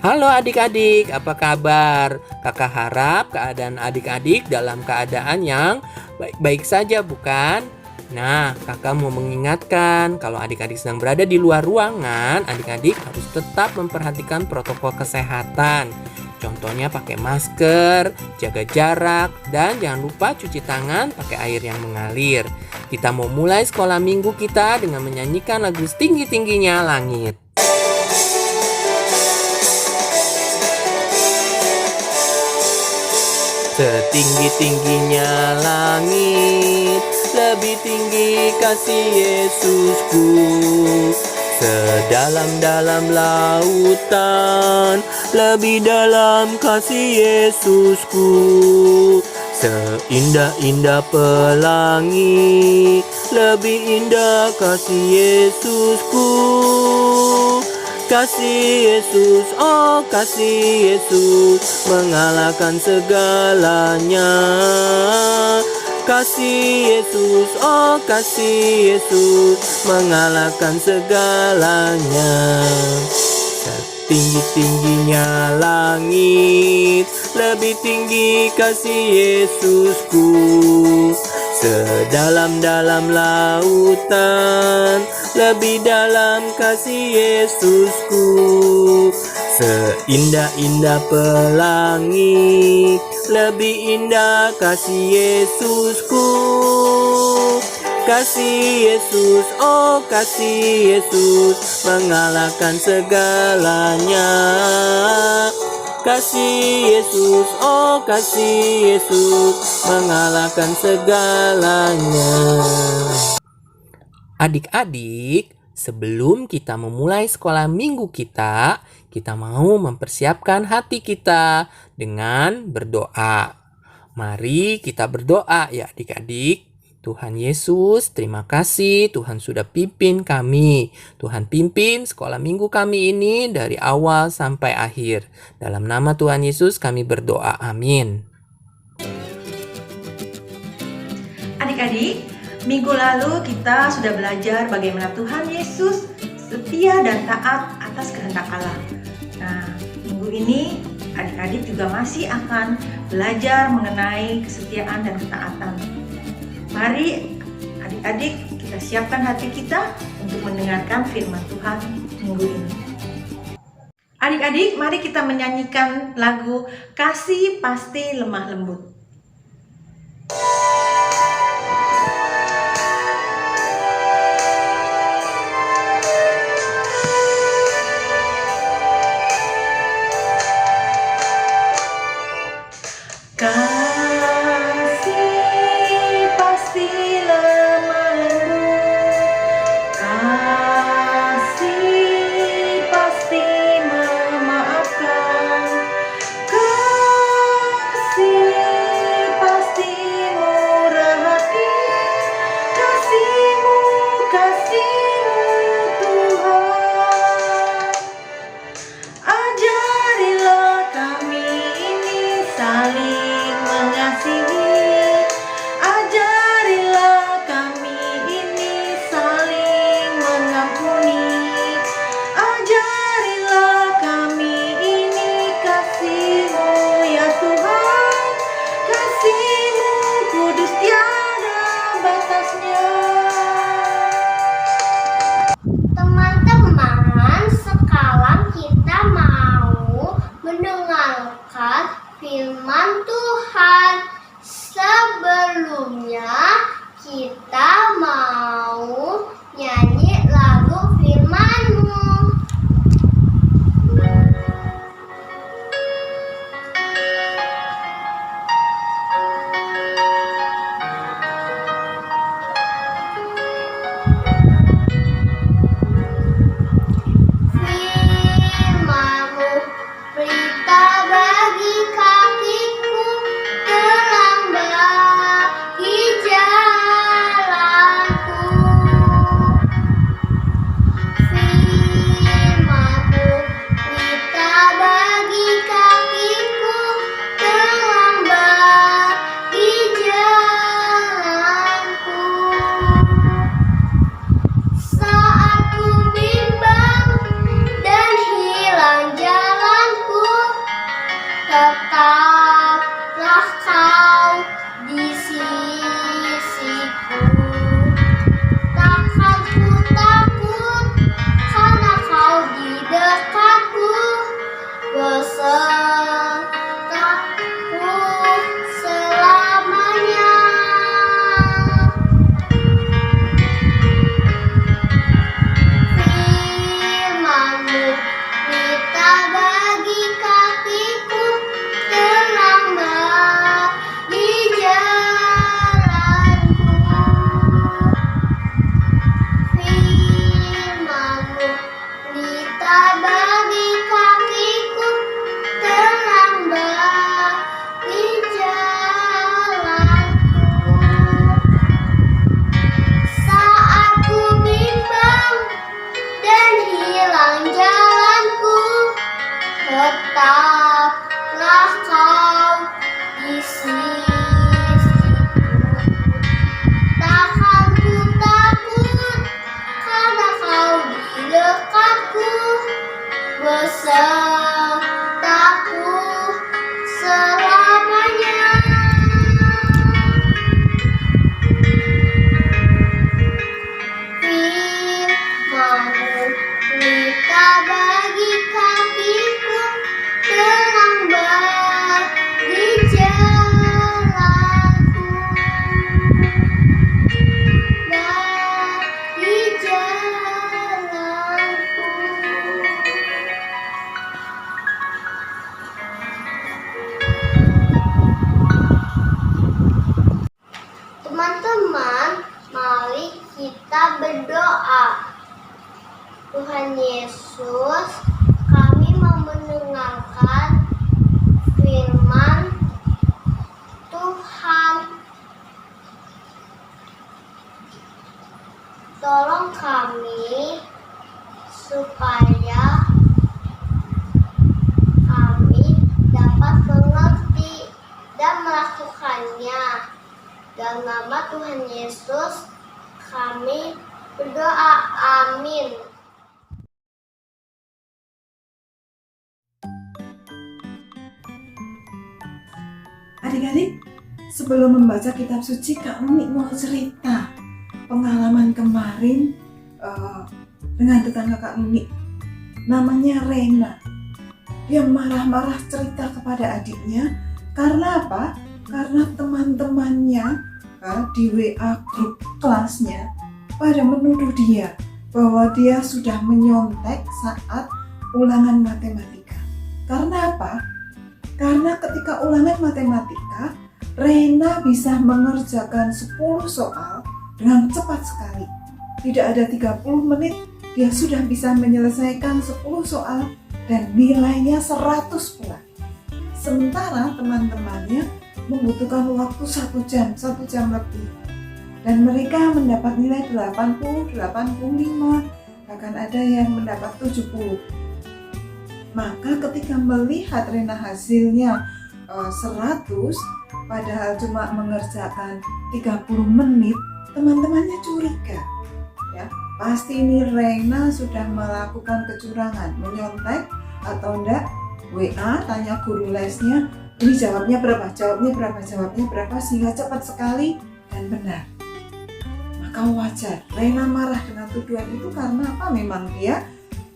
Halo adik-adik, apa kabar? Kakak harap keadaan adik-adik dalam keadaan yang baik-baik saja, bukan? Nah, kakak mau mengingatkan kalau adik-adik sedang berada di luar ruangan, adik-adik harus tetap memperhatikan protokol kesehatan. Contohnya pakai masker, jaga jarak, dan jangan lupa cuci tangan pakai air yang mengalir. Kita mau mulai sekolah minggu kita dengan menyanyikan lagu Setinggi-tingginya Langit. Setinggi-tingginya langit, lebih tinggi kasih Yesusku. Sedalam-dalam lautan, lebih dalam kasih Yesusku. Seindah-indah pelangi, lebih indah kasih Yesusku. Kasih Yesus, oh kasih Yesus, mengalahkan segalanya. Kasih Yesus, oh kasih Yesus, mengalahkan segalanya. Setinggi-tingginya langit, lebih tinggi kasih Yesusku. Sedalam-dalam lautan, lebih dalam kasih Yesusku. Seindah-indah pelangi, lebih indah kasih Yesusku. Kasih Yesus, oh kasih Yesus, mengalahkan segalanya. Kasih Yesus, oh kasih Yesus, mengalahkan segalanya. Adik-adik, sebelum kita memulai sekolah minggu kita mau mempersiapkan hati kita dengan berdoa. Mari kita berdoa ya adik-adik. Tuhan Yesus, terima kasih Tuhan sudah pimpin kami. Tuhan pimpin sekolah minggu kami ini dari awal sampai akhir. Dalam nama Tuhan Yesus kami berdoa, amin. Adik-adik, minggu lalu kita sudah belajar bagaimana Tuhan Yesus setia dan taat atas kehendak Allah. Nah, minggu ini adik-adik juga masih akan belajar mengenai kesetiaan dan ketaatan. Mari adik-adik kita siapkan hati kita untuk mendengarkan firman Tuhan minggu ini. Adik-adik, mari kita menyanyikan lagu Kasih Pasti Lemah Lembut. Kasih Kita berdoa. Tuhan Yesus, kami mau mendengarkan firman Tuhan. Tolong kami supaya kami dapat mengerti dan melakukannya. Dalam nama Tuhan Yesus kami berdoa. Amin. Adik-adik, sebelum membaca kitab suci, Kak Uni mau cerita pengalaman kemarin dengan tetangga Kak Uni. Namanya Rena. Dia marah-marah cerita kepada adiknya. Karena apa? Karena teman-temannya di WA grup kelasnya pada menuduh dia bahwa dia sudah menyontek saat ulangan matematika. Karena apa? Karena ketika ulangan matematika, Rena bisa mengerjakan 10 soal dengan cepat sekali. Tidak ada 30 menit, dia sudah bisa menyelesaikan 10 soal dan nilainya 100 pula. Sementara teman-temannya membutuhkan waktu 1 jam lebih. Dan mereka mendapat nilai 80, 85, bahkan ada yang mendapat 70. Maka ketika melihat Rena hasilnya 100, padahal cuma mengerjakan 30 menit, teman-temannya curiga. Ya, pasti ini Rena sudah melakukan kecurangan, menyontek atau enggak. WA tanya guru lesnya, ini jawabnya berapa, jawabnya berapa, sehingga cepat sekali dan benar. Maka wajar Rena marah dengan tuduhan itu karena apa? Memang dia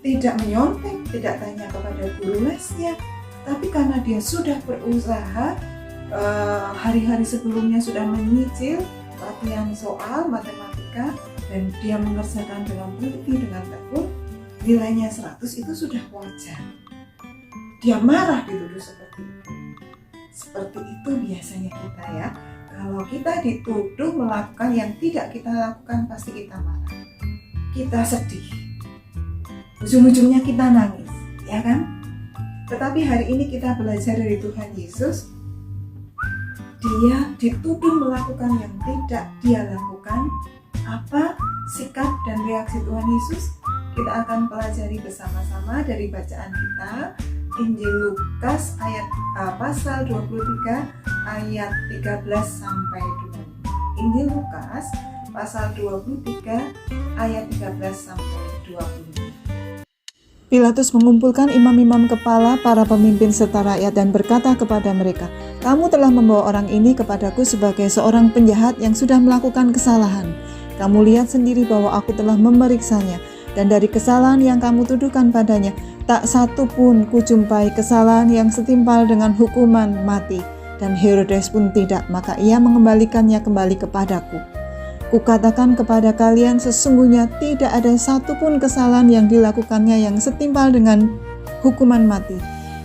tidak menyontek, tidak tanya kepada guru lesnya, tapi karena dia sudah berusaha, hari-hari sebelumnya sudah menyicil latihan soal matematika dan dia mengerjakan dengan teliti, dengan tekun, nilainya 100, itu sudah wajar. Dia marah dituduh seperti itu. Seperti itu biasanya kita ya. Kalau kita dituduh melakukan yang tidak kita lakukan, pasti kita marah, kita sedih, ujung-ujungnya kita nangis, ya kan? Tetapi hari ini kita belajar dari Tuhan Yesus. Dia dituduh melakukan yang tidak dia lakukan. Apa sikap dan reaksi Tuhan Yesus? Kita akan pelajari bersama-sama dari bacaan kita, Injil Lukas pasal 23 ayat 13 sampai 25. Injil Lukas pasal 23 ayat 13 sampai 25. Pilatus mengumpulkan imam-imam kepala, para pemimpin serta rakyat dan berkata kepada mereka, "Kamu telah membawa orang ini kepadaku sebagai seorang penjahat yang sudah melakukan kesalahan. Kamu lihat sendiri bahwa aku telah memeriksanya, dan dari kesalahan yang kamu tuduhkan padanya, tak satu pun kujumpai kesalahan yang setimpal dengan hukuman mati. Dan Herodes pun tidak, maka ia mengembalikannya kembali kepadaku. Kukatakan kepada kalian, sesungguhnya tidak ada satupun kesalahan yang dilakukannya yang setimpal dengan hukuman mati.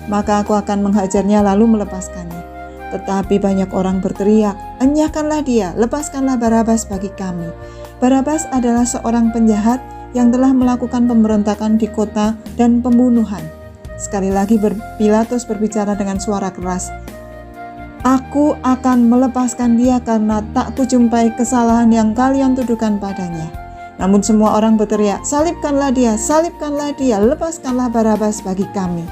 Maka aku akan menghajarnya lalu melepaskannya." Tetapi banyak orang berteriak, "Enyahkanlah dia, lepaskanlah Barabas bagi kami." Barabas adalah seorang penjahat yang telah melakukan pemberontakan di kota dan pembunuhan. Sekali lagi Pilatus berbicara dengan suara keras, "Aku akan melepaskan dia karena tak kujumpai kesalahan yang kalian tuduhkan padanya." Namun semua orang berteriak, salibkanlah dia, lepaskanlah Barabas bagi kami."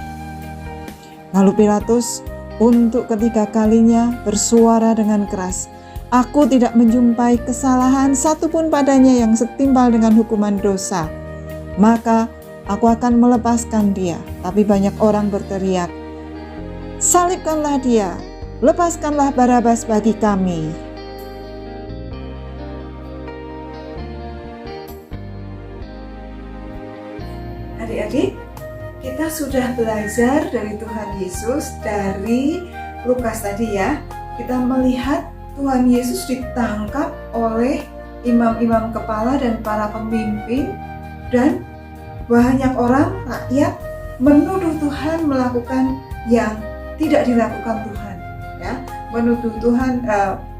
Lalu Pilatus untuk ketiga kalinya bersuara dengan keras, "Aku tidak menjumpai kesalahan satupun padanya yang setimpal dengan hukuman dosa. Maka aku akan melepaskan dia." Tapi banyak orang berteriak, "Salibkanlah dia, lepaskanlah Barabas bagi kami." Adik-adik, kita sudah belajar dari Tuhan Yesus dari Lukas tadi ya. Kita melihat Tuhan Yesus ditangkap oleh imam-imam kepala dan para pemimpin, dan banyak orang, rakyat, menuduh Tuhan melakukan yang tidak dilakukan Tuhan. Ya, menuduh Tuhan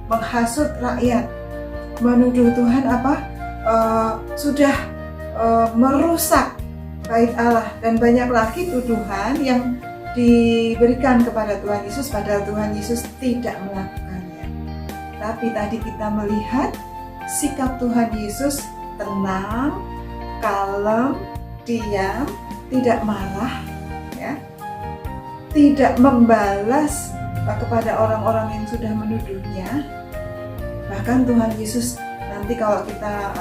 menghasut rakyat, menuduh Tuhan sudah merusak bait Allah, dan banyak lagi tuduhan yang diberikan kepada Tuhan Yesus padahal Tuhan Yesus tidak melakukannya. Tapi tadi kita melihat sikap Tuhan Yesus tenang, kalem, diam, tidak marah, ya, tidak membalas kepada orang-orang yang sudah menuduhnya. Bahkan Tuhan Yesus, nanti kalau kita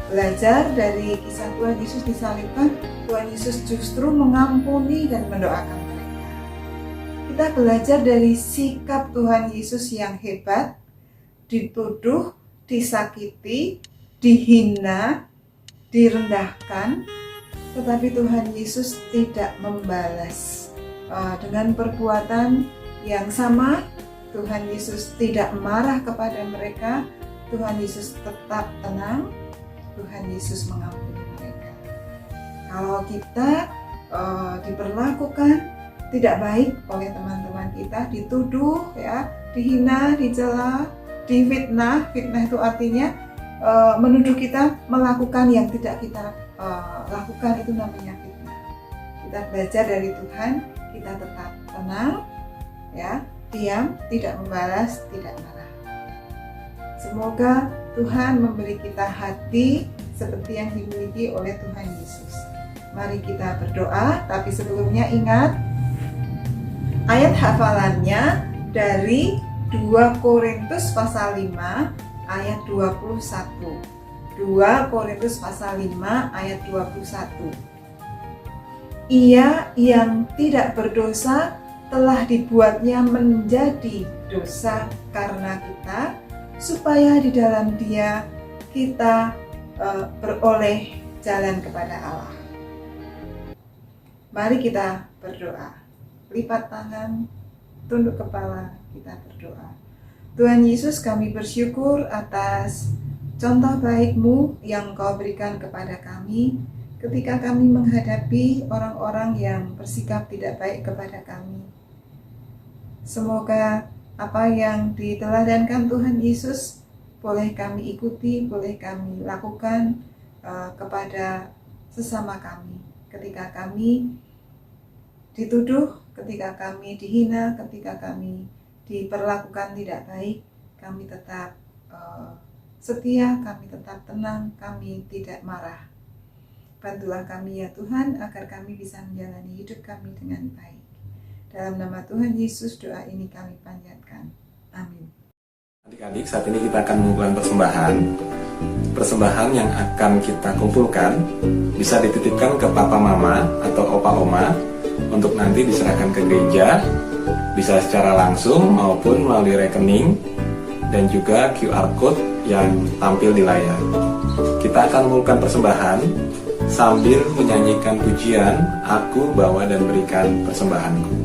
belajar dari kisah Tuhan Yesus disalibkan, Tuhan Yesus justru mengampuni dan mendoakan mereka. Kita belajar dari sikap Tuhan Yesus yang hebat, dituduh, disakiti, dihina, direndahkan, tetapi Tuhan Yesus tidak membalas dengan perbuatan yang sama. Tuhan Yesus tidak marah kepada mereka, Tuhan Yesus tetap tenang, Tuhan Yesus mengampuni mereka. Kalau kita diperlakukan tidak baik oleh teman-teman kita, dituduh, ya, dihina, dicela, difitnah. Fitnah itu artinya menuduh kita melakukan yang tidak kita lakukan, itu namanya fitnah. Kita belajar dari Tuhan, kita tetap tenang, ya, diam, tidak membalas, tidak marah. Semoga Tuhan memberi kita hati seperti yang dimiliki oleh Tuhan Yesus. Mari kita berdoa, tapi sebelumnya ingat ayat hafalannya dari 2 Korintus pasal 5 ayat 21. 2 Korintus pasal 5 ayat 21. Ia yang tidak berdosa telah dibuatnya menjadi dosa karena kita, supaya di dalam Dia kita beroleh jalan kepada Allah. Mari kita berdoa. Lipat tangan, tunduk kepala, kita berdoa. Tuhan Yesus, kami bersyukur atas contoh baik-Mu yang Kau berikan kepada kami ketika kami menghadapi orang-orang yang bersikap tidak baik kepada kami. Semoga apa yang diteladankan Tuhan Yesus boleh kami ikuti, boleh kami lakukan kepada sesama kami. Ketika kami dituduh, ketika kami dihina, ketika kami diperlakukan tidak baik, kami tetap setia, kami tetap tenang, kami tidak marah. Bantulah kami ya Tuhan, agar kami bisa menjalani hidup kami dengan baik. Dalam nama Tuhan Yesus doa ini kami panjatkan. Amin. Adik-adik, saat ini kita akan mengumpulkan persembahan. Persembahan yang akan kita kumpulkan bisa dititipkan ke papa mama atau opa oma untuk nanti diserahkan ke gereja, bisa secara langsung maupun melalui rekening dan juga QR code yang tampil di layar. Kita akan mengumpulkan persembahan sambil menyanyikan pujian Aku Bawa dan Berikan Persembahanku.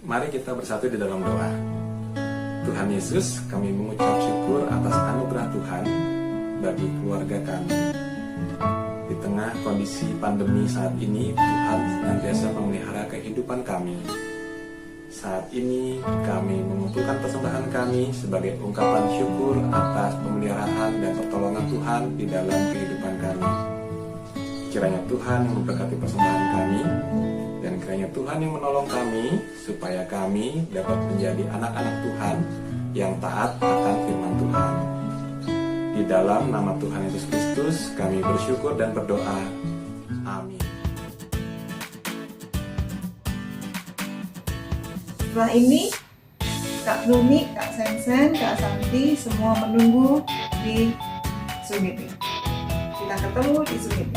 Mari kita bersatu di dalam doa. Tuhan Yesus, kami mengucap syukur atas anugerah Tuhan bagi keluarga kami. Di tengah kondisi pandemi saat ini, Tuhan senantiasa memelihara kehidupan kami. Saat ini kami mengumpulkan persembahan kami sebagai ungkapan syukur atas pemeliharaan dan pertolongan Tuhan di dalam kehidupan kami. Kiranya Tuhan yang memberkati persembahan kami, dan kiranya Tuhan yang menolong kami supaya kami dapat menjadi anak-anak Tuhan yang taat akan firman Tuhan. Di dalam nama Tuhan Yesus Kristus kami bersyukur dan berdoa. Amin. Setelah ini Kak Nuni, Kak Sensen, Kak Santi semua menunggu di Zoom meeting. Kita ketemu di Zoom meeting.